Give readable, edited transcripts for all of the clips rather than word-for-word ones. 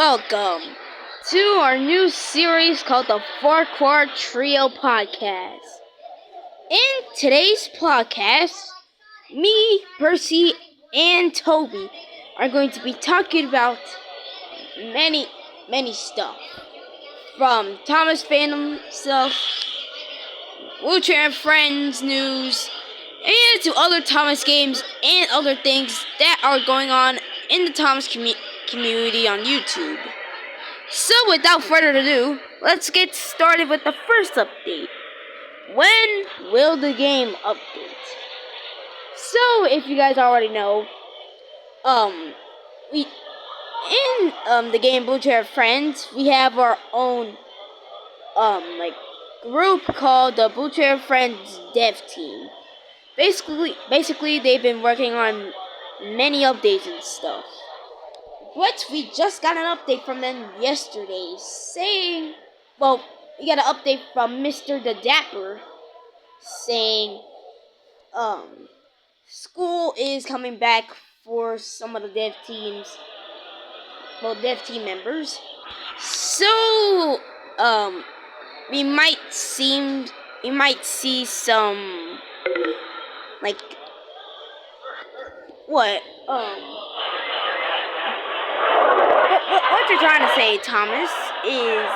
welcome to our new series called the Ffarquhar Trio Podcast. In today's podcast, me, Percy, and Toby are going to be talking about many stuff. From Thomas fandom stuff, Wheelchair and Friends news, and to other Thomas games and other things that are going on in the Thomas community on YouTube. So without further ado, let's get started with the first update. When will the game update? So if you guys already know, we in the game Wheelchair and Friends, we have our own group called the Wheelchair and Friends Dev Team. Basically, they've been working on many updates and stuff. But we just got an update from them yesterday saying, we got an update from Mr. the Dapper saying, school is coming back for some of the dev team members. So, we might see some, what you're trying to say, Thomas, is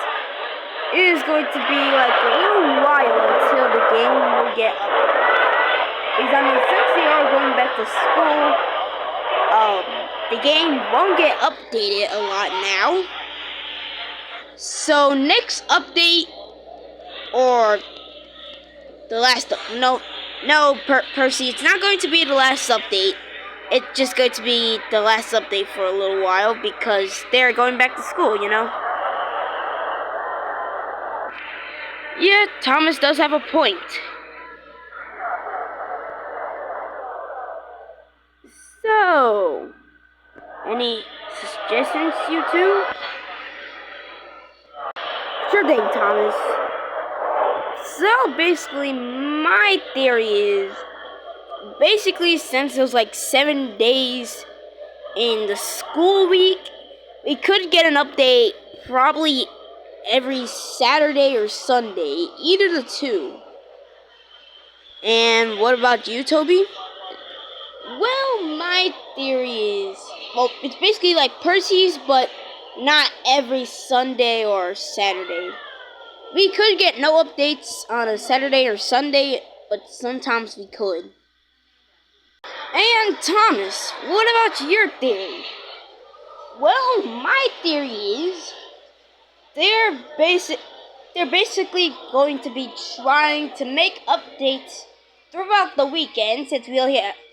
it is going to be like a little while until the game will get updated. Because since they are going back to school, the game won't get updated a lot now. So next update, or the last, Percy, it's not going to be the last update. It's just going to be the last update for a little while because they're going back to school, you know? Yeah, Thomas does have a point. So, any suggestions, you two? Sure thing, Thomas. So, basically, my theory is, since it was 7 days in the school week, we could get an update probably every Saturday or Sunday, either the two. And what about you, Toby? Well, my theory is, it's basically like Percy's, but not every Sunday or Saturday. We could get no updates on a Saturday or Sunday, but sometimes we could. And Thomas, what about your theory? Well, my theory is they're basically going to be trying to make updates throughout the weekend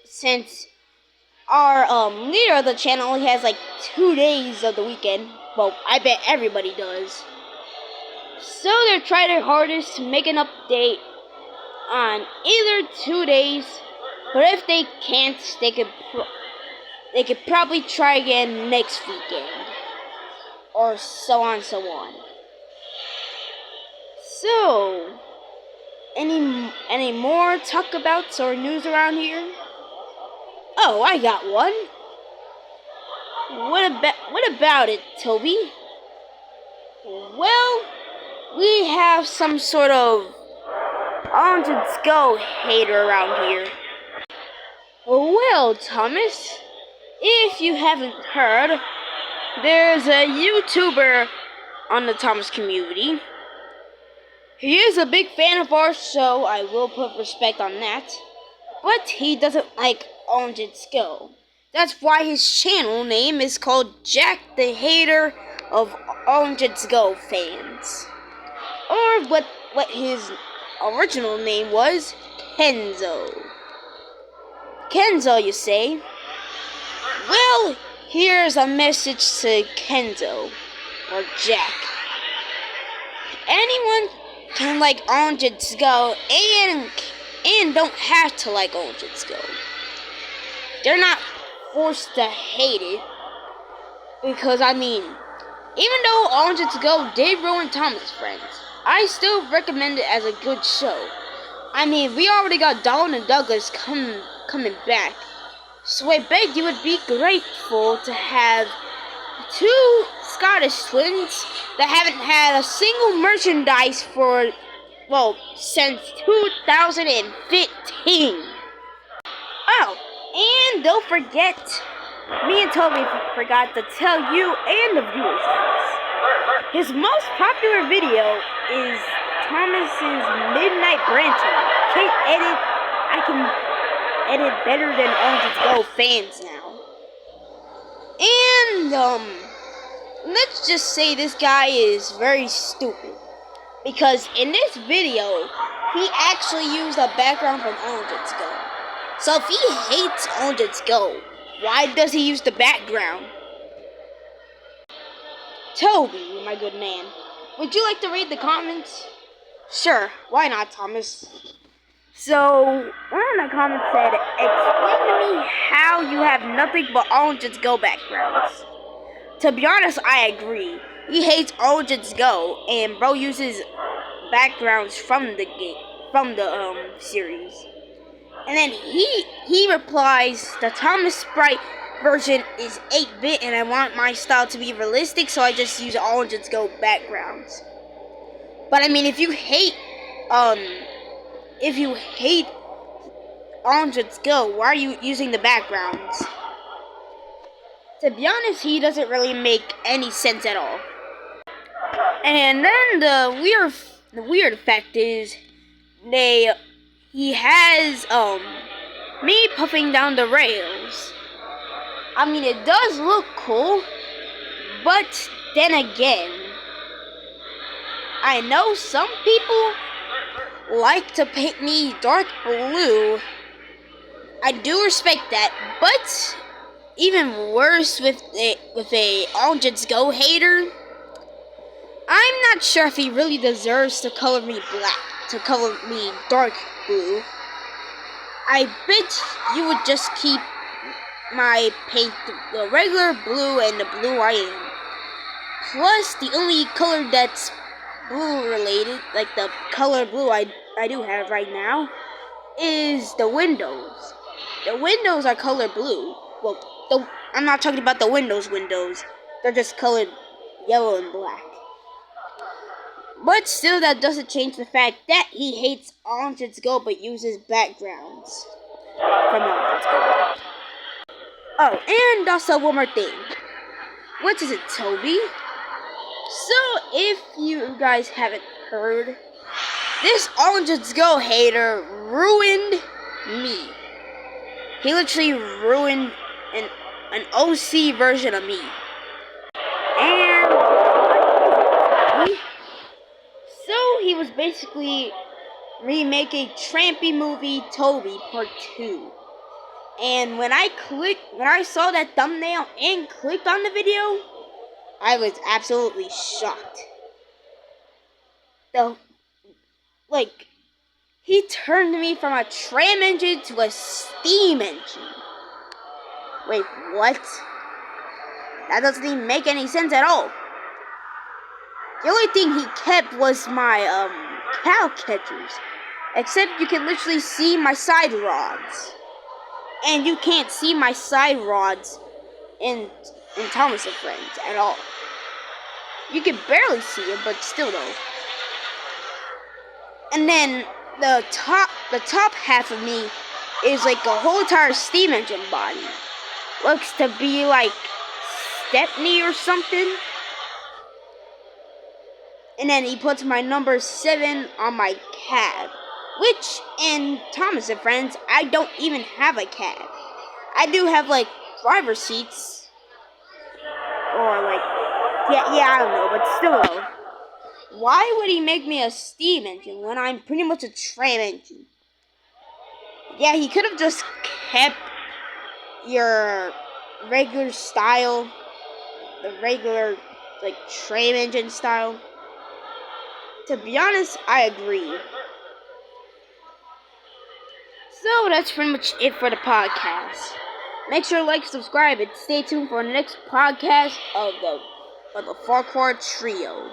since our leader of the channel only has 2 days of the weekend. Well, I bet everybody does. So they're trying their hardest to make an update on either 2 days. But if they can't, they could probably try again next weekend, or so on, so on. So, any more talkabouts or news around here? Oh, I got one. What about it, Toby? Well, we have some sort of Let's Go hater around here. Well, Thomas, if you haven't heard, there's a YouTuber on the Thomas community. He is a big fan of ours, so I will put respect on that. But he doesn't like Let's Go. That's why his channel name is called Jack the Hater of Let's Go fans. Or what his original name was, Kenzo. Kenzo, you say? Well, here's a message to Kenzo, or Jack. Anyone can like Let's Go, and don't have to like Let's Go. They're not forced to hate it, because even though Let's Go did ruin Thomas' friends, I still recommend it as a good show. We already got Dawn and Douglas coming back, so I begged you would be grateful to have two Scottish twins that haven't had a single merchandise for, well, since 2015. Oh, and don't forget, me and Toby forgot to tell you and the viewers this. His most popular video is Thomas's Midnight Branching. I can edit better than Orange's Go fans now. And, let's just say this guy is very stupid. Because in this video, he actually used a background from Orange's Go. So if he hates Orange's Go, why does he use the background? Toby, my good man, would you like to read the comments? Sure, why not, Thomas? So, one of the comments said, explain to me how you have nothing but Orange's Go backgrounds. To be honest, I agree. He hates Orange's Go, and bro uses backgrounds from the series. And then he replies, the Thomas Sprite version is 8-bit, and I want my style to be realistic, so I just use Orange's Go backgrounds. But I mean, if you hate Orange's Go, why are you using the backgrounds? To be honest, he doesn't really make any sense at all. And then the weird fact is, he has me puffing down the rails. I mean, it does look cool, but then again, I know some people like to paint me dark blue. I do respect that, but even worse with a Orange's Go hater, I'm not sure if he really deserves to color me dark blue. I bet you would just keep my paint the regular blue and the blue I am. Plus, the only color that's blue related, like the color blue I do have right now, is the windows. The windows are color blue. Well, I'm not talking about the windows. They're just colored yellow and black. But still, that doesn't change the fact that he hates Orange's Go but uses backgrounds from Orange's Go. Oh, and also one more thing. What is it, Toby? So, if you guys haven't heard, this Orange's Go hater ruined me. He literally ruined an OC version of me. And so he was basically remaking Trampy movie Toby Part 2. And when I saw that thumbnail and clicked on the video, I was absolutely shocked. He turned me from a tram engine to a steam engine. Wait, what? That doesn't even make any sense at all. The only thing he kept was my cow catchers. Except you can literally see my side rods. And you can't see my side rods in Thomas and Friends at all. You can barely see it, but still though. And then the top half of me is like a whole entire steam engine body. Looks to be like Stepney or something. And then he puts my number 7 on my cab. Which, in Thomas and Friends, I don't even have a cab. I do have, like, driver seats. Or, like, yeah, I don't know, but still, though. Why would he make me a steam engine when I'm pretty much a tram engine? Yeah, he could have just kept your regular style. The regular, like, tram engine style. To be honest, I agree. So that's pretty much it for the podcast. Make sure to like, subscribe, and stay tuned for the next podcast of the Ffarquhar Trio.